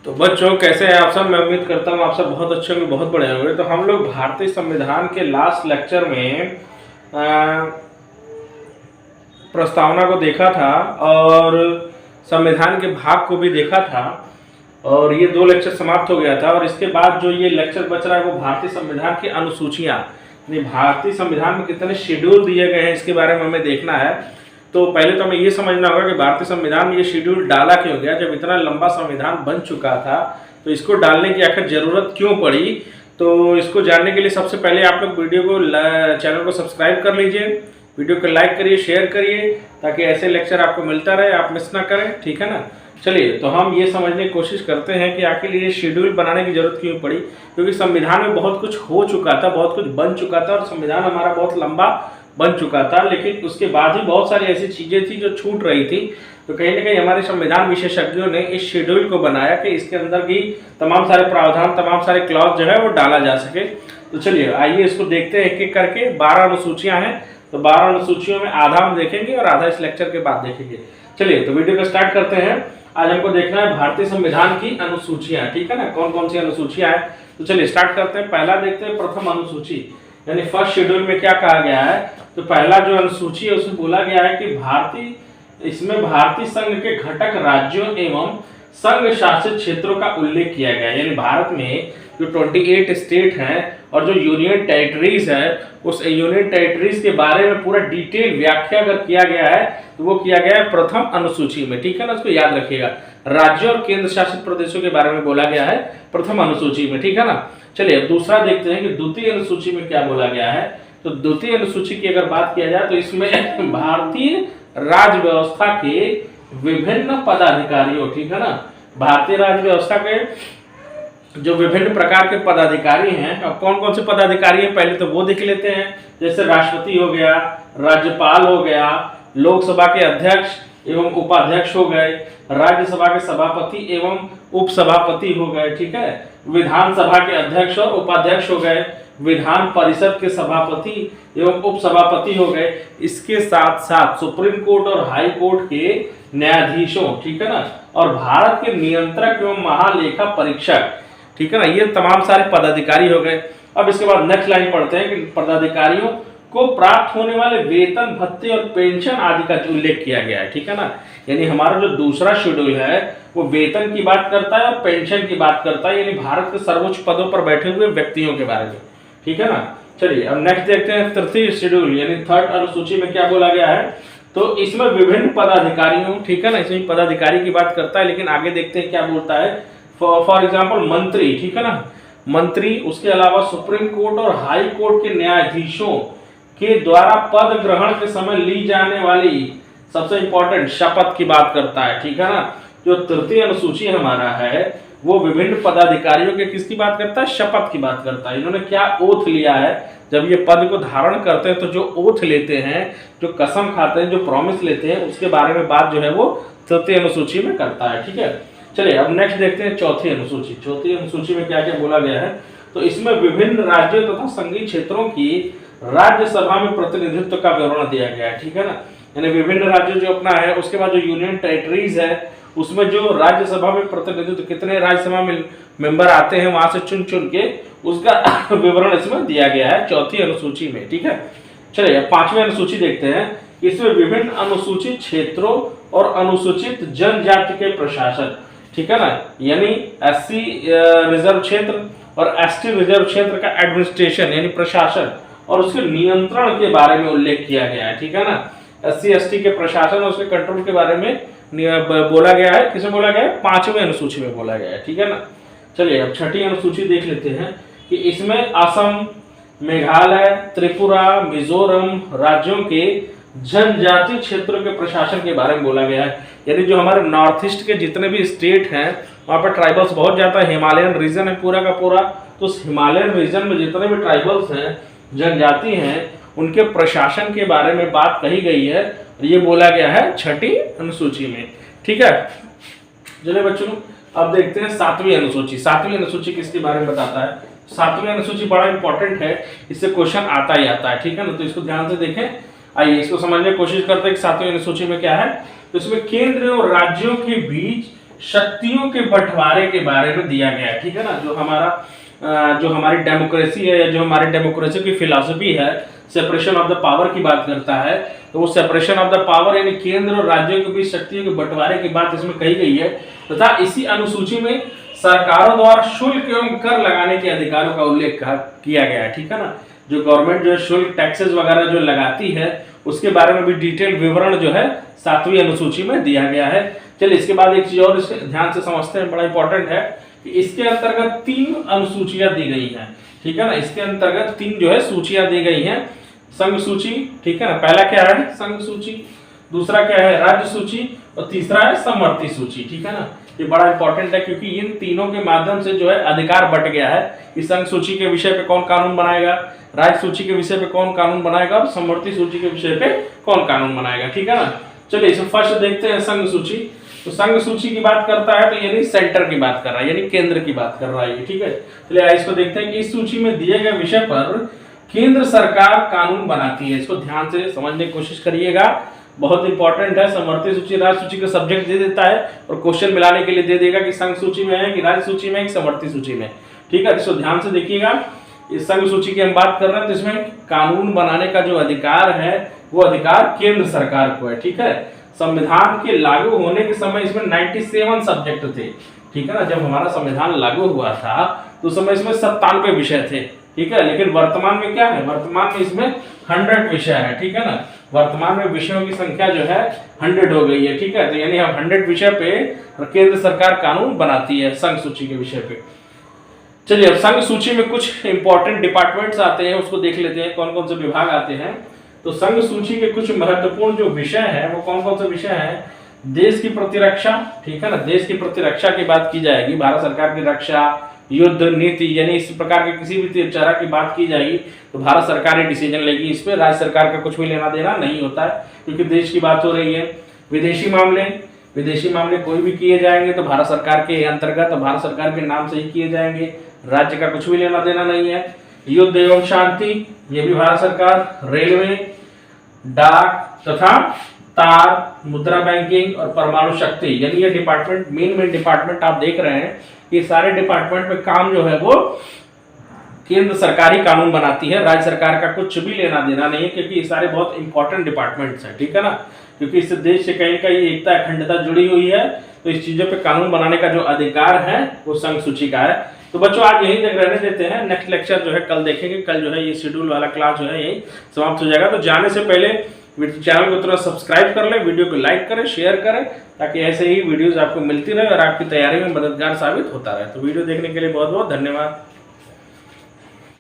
तो बच्चों कैसे हैं आप सब। मैं उम्मीद करता हूँ आप सब बहुत अच्छे होंगे, बहुत बढ़िया होंगे। तो हम लोग भारतीय संविधान के लास्ट लेक्चर में प्रस्तावना को देखा था और संविधान के भाग को भी देखा था और ये 2 लेक्चर समाप्त हो गया था। और इसके बाद जो ये लेक्चर बच रहा है वो भारतीय संविधान की अनुसूचियाँ, भारतीय संविधान में कितने शेड्यूल दिए गए हैं इसके बारे में हमें देखना है। तो पहले तो हमें ये समझना होगा कि भारतीय संविधान में ये शेड्यूल डाला क्यों गया। जब इतना लंबा संविधान बन चुका था तो इसको डालने की आखिर जरूरत क्यों पड़ी। तो इसको जानने के लिए सबसे पहले आप लोग वीडियो को चैनल को सब्सक्राइब कर लीजिए, वीडियो को लाइक करिए, शेयर करिए, ताकि ऐसे लेक्चर आपको मिलता रहे, आप मिस ना करें, ठीक है ना। चलिए तो हम ये समझने की कोशिश करते हैं कि आखिर ये शेड्यूल बनाने की जरूरत क्यों पड़ी। क्योंकि संविधान में बहुत कुछ हो चुका था, बहुत कुछ बन चुका था और संविधान हमारा बहुत लंबा बन चुका था, लेकिन उसके बाद ही बहुत सारी ऐसी चीजें थी जो छूट रही थी। तो कहीं ना कहीं हमारे संविधान विशेषज्ञों ने इस शेड्यूल को बनाया कि इसके अंदर भी तमाम सारे प्रावधान, तमाम सारे क्लॉज जो है वो डाला जा सके। तो चलिए आइए इसको देखते हैं एक एक करके। 12 अनुसूचियां हैं, तो 12 अनुसूचियों में आधा हम देखेंगे और आधा इस लेक्चर के बाद देखेंगे। चलिए तो वीडियो को स्टार्ट करते हैं। आज हमको देखना है भारतीय संविधान की अनुसूचियां, ठीक है ना, कौन कौन सी अनुसूचियां हैं। तो चलिए स्टार्ट करते हैं। पहला देखते हैं प्रथम अनुसूची, यानी फर्स्ट शेड्यूल में क्या कहा गया है। तो पहला जो अनुसूची है उसमें बोला गया है कि इसमें भारतीय संघ के घटक राज्यों एवं संघ शासित क्षेत्रों का उल्लेख किया गया है। यानी भारत में जो 28 स्टेट हैं और जो यूनियन टेरिटरीज है, उस यूनियन टेरिटरीज के बारे में पूरा डिटेल व्याख्या अगर किया गया है तो वो किया गया है प्रथम अनुसूची में, ठीक है ना, उसको याद रखिएगा। राज्यों और केंद्र शासित प्रदेशों के बारे में बोला गया है प्रथम अनुसूची में, ठीक है ना। चलिए अब दूसरा देखते हैं कि द्वितीय अनुसूची में क्या बोला गया है। तो द्वितीय अनुसूची की अगर बात किया जाए तो इसमें भारतीय राज्य व्यवस्था के विभिन्न पदाधिकारियों, ठीक है ना, भारतीय राज्य व्यवस्था के जो विभिन्न प्रकार के पदाधिकारी हैं। अब कौन कौन से पदाधिकारी हैं पहले तो वो देख लेते हैं। जैसे राष्ट्रपति हो गया, राज्यपाल हो गया, लोकसभा के अध्यक्ष एवं उपाध्यक्ष हो गए, राज्यसभा के सभापति एवं उपसभापति हो गए, ठीक है, विधानसभा के अध्यक्ष और उपाध्यक्ष हो गए, विधान परिषद के सभापति एवं उपसभापति हो गए। इसके साथ साथ सुप्रीम कोर्ट और हाई कोर्ट के न्यायाधीशों, ठीक है ना, और भारत के नियंत्रक एवं महालेखा परीक्षक, ठीक है ना, ये तमाम सारे पदाधिकारी हो गए। अब इसके बाद नेक्स्ट लाइन पढ़ते हैं कि पदाधिकारियों को प्राप्त होने वाले वेतन, भत्ते और पेंशन आदि का उल्लेख किया गया है, ठीक है ना। यानी हमारा जो दूसरा शेड्यूल है वो वेतन की बात करता है और पेंशन की बात करता है, यानी भारत के सर्वोच्च पदों पर बैठे हुए व्यक्तियों के बारे में, ठीक है ना। चलिए अब नेक्स्ट देखते हैं तृतीय शेड्यूल, यानी थर्ड अनुसूची में क्या बोला गया है। तो इसमें विभिन्न पदाधिकारियों, ठीक है ना, इसमें पदाधिकारी की बात करता है, लेकिन आगे देखते हैं क्या बोलता है। फॉर एग्जाम्पल मंत्री, ठीक है ना, मंत्री, उसके अलावा सुप्रीम कोर्ट और हाई कोर्ट के न्यायाधीशों के द्वारा पद ग्रहण के समय ली जाने वाली सबसे इंपॉर्टेंट शपथ की बात करता है, ठीक है ना। जो तृतीय अनुसूची हमारा है वो विभिन्न पदाधिकारियों के किसकी बात करता है, शपथ की बात करता है। इन्होंने क्या ओथ लिया है, जब ये पद को धारण करते हैं तो जो ओथ लेते हैं, जो कसम खाते हैं, जो प्रॉमिस लेते हैं, उसके बारे में बात जो है वो तृतीय अनुसूची में करता है, ठीक है। चलिए अब नेक्स्ट देखते हैं चौथी अनुसूची। चौथी अनुसूची में क्या क्या बोला गया है। तो इसमें विभिन्न राज्यों तथा संघीय क्षेत्रों की राज्यसभा में प्रतिनिधित्व का विवरण दिया गया है, ठीक है ना। यानी विभिन्न राज्य जो अपना है, उसके बाद जो यूनियन टेरिटरीज है उसमें जो राज्यसभा में प्रतिनिधित्व, कितने राज्यसभा में मेंबर आते हैं वहां से चुन चुन के उसका विवरण इसमें दिया गया है चौथी अनुसूची में, ठीक है। चलिए अब पांचवी अनुसूची देखते हैं। इसमें विभिन्न अनुसूचित क्षेत्रों और अनुसूचित जनजाति के प्रशासन, ठीक है ना, यानी एससी रिजर्व क्षेत्र और एसटी रिजर्व क्षेत्र का एडमिनिस्ट्रेशन यानी प्रशासन और उसके नियंत्रण के बारे में उल्लेख किया गया है, ठीक है ना। एससी एसटी के प्रशासन और उसके कंट्रोल के बारे में बोला गया है। किसमें बोला गया है, पांचवें अनुसूची में बोला गया है, ठीक है ना। चलिए अब छठी अनुसूची देख लेते हैं कि इसमें असम, मेघालय, त्रिपुरा, मिजोरम राज्यों के जनजाति क्षेत्रों के प्रशासन के बारे में बोला गया है। यानी जो हमारे नॉर्थ ईस्ट के जितने भी स्टेट हैं वहाँ पर ट्राइबल्स बहुत ज़्यादा है, हिमालयन रीजन है पूरा का पूरा, तो उस हिमालयन रीजन में जितने भी ट्राइबल्स हैं, जनजाति हैं, उनके प्रशासन के बारे में बात कही गई है। ये बोला गया है छठी अनुसूची में, ठीक है। चलिए बच्चों अब देखते हैं सातवीं अनुसूची। सातवीं अनुसूची किसके बारे में बताता है। सातवीं अनुसूची बड़ा इंपॉर्टेंट है, इससे क्वेश्चन आता ही आता है, ठीक है ना। तो इसको ध्यान से देखें। आइए इसको समझने की कोशिश करते हैं कि सातवीं अनुसूची में क्या है। तो इसमें केंद्र और राज्यों के बीच शक्तियों के बंटवारे के बारे में दिया गया है, ठीक है ना। जो हमारी डेमोक्रेसी है, या जो हमारी डेमोक्रेसी की फिलॉसफी है, सेपरेशन ऑफ द पावर की बात करता है। तो वो सेपरेशन ऑफ द पावर यानी केंद्र और राज्यों के बीच शक्तियों के बंटवारे की बात इसमें कही गई है, तथा इसी अनुसूची में सरकारों द्वारा शुल्क एवं कर लगाने के अधिकारों का उल्लेख किया गया है, ठीक है ना। जो गवर्नमेंट जो शुल्क टैक्सेस वगैरह जो लगाती है उसके बारे में भी डिटेल विवरण जो है 7वीं अनुसूची में दिया गया है। चलिए इसके बाद एक चीज और इसके ध्यान से समझते हैं, बड़ा इंपॉर्टेंट है कि इसके अंतर्गत 3 अनुसूचियां दी गई हैं, ठीक है ना। इसके अंतर्गत 3 जो है सूचियां दी गई हैं। संघ सूची, ठीक है ना। पहला क्या है संघ सूची, दूसरा क्या है राज्य सूची, और तीसरा है समवर्ती सूची, ठीक है ना। ये बड़ा इंपॉर्टेंट है क्योंकि इन तीनों के माध्यम से जो है अधिकार बट गया है कि संघ सूची के विषय पे कौन कानून बनाएगा, राज्य सूची के विषय पे कौन कानून बनाएगा, और समवर्ती सूची के विषय पे कौन कानून बनाएगा, ठीक है ना। चलिए इसे फर्स्ट देखते हैं संघ सूची। तो संघ सूची की बात करता है तो यानी सेंटर की बात कर रहा है, यानी केंद्र की बात कर रहा है, ठीक है। चलिए इसको देखते हैं कि इस सूची में दिए गए विषय पर केंद्र सरकार कानून बनाती है। इसको ध्यान से समझने की कोशिश करिएगा, बहुत इंपॉर्टेंट है। समवर्ती सूची राज्य सूची का सब्जेक्ट दे देता है और क्वेश्चन मिलाने के लिए दे देगा कि संघ सूची में है कि राज्य सूची में है कि समवर्ती सूची में, ठीक है। इसको ध्यान से देखिएगा। इस संघ सूची की हम बात कर रहे हैं तो इसमें कानून बनाने का जो अधिकार है वो अधिकार केंद्र सरकार को है, ठीक है। संविधान के लागू होने के समय इसमें 97 सब्जेक्ट थे, ठीक है ना। जब हमारा संविधान लागू हुआ था तो उस समय इसमें 97 विषय थे, ठीक है। लेकिन वर्तमान में क्या है, वर्तमान में इसमें 100 विषय है, ठीक है ना। वर्तमान में विषयों की संख्या जो है 100 हो गई है, ठीक है। तो यानी हम 100 विषय पे केंद्र सरकार कानून बनाती है संघ सूची के विषय पे। चलिए अब संघ सूची में कुछ इंपॉर्टेंट डिपार्टमेंट्स आते हैं, उसको देख लेते हैं कौन कौन से विभाग आते हैं। तो संघ सूची के कुछ महत्वपूर्ण जो विषय है वो कौन कौन से विषय हैं। देश की प्रतिरक्षा, ठीक है ना। देश की प्रतिरक्षा की बात की जाएगी, भारत सरकार की रक्षा, युद्ध नीति, यानी इस प्रकार के किसी भी चारा की बात की जाएगी तो भारत सरकार ही डिसीजन लेगी, इस पे राज्य सरकार का कुछ भी लेना देना नहीं होता है क्योंकि देश की बात हो रही है। विदेशी मामले कोई भी किए जाएंगे तो भारत सरकार के अंतर्गत, भारत सरकार के नाम से ही किए जाएंगे, राज्य का कुछ भी लेना देना नहीं है। युद्ध एवं शांति, ये भी भारत सरकार। रेलवे, डाक तथा तार, मुद्रा बैंकिंग और परमाणु शक्ति, यानी ये डिपार्टमेंट मेन डिपार्टमेंट आप देख रहे हैं। ये सारे डिपार्टमेंट में काम जो है वो केंद्र सरकार ही कानून बनाती है, राज्य सरकार का कुछ भी लेना देना नहीं है क्योंकि ये सारे बहुत इंपॉर्टेंट डिपार्टमेंट्स हैं, ठीक है ना। क्योंकि इससे देश से कहीं कहीं एकता अखंडता जुड़ी हुई है, तो इस चीजों पे कानून बनाने का जो अधिकार है वो संघ सूची का है। तो बच्चों आज यहीं तक रहने देते हैं, नेक्स्ट लेक्चर जो है कल देखेंगे। कल जो है ये शेड्यूल वाला क्लास जो है यही समाप्त हो जाएगा। तो जाने से पहले चैनल को तुरंत सब्सक्राइब कर लें, वीडियो को लाइक करें, शेयर करें, ताकि ऐसे ही वीडियोस आपको मिलती रहे और आपकी तैयारी में मददगार साबित होता रहे। तो वीडियो देखने के लिए बहुत बहुत धन्यवाद।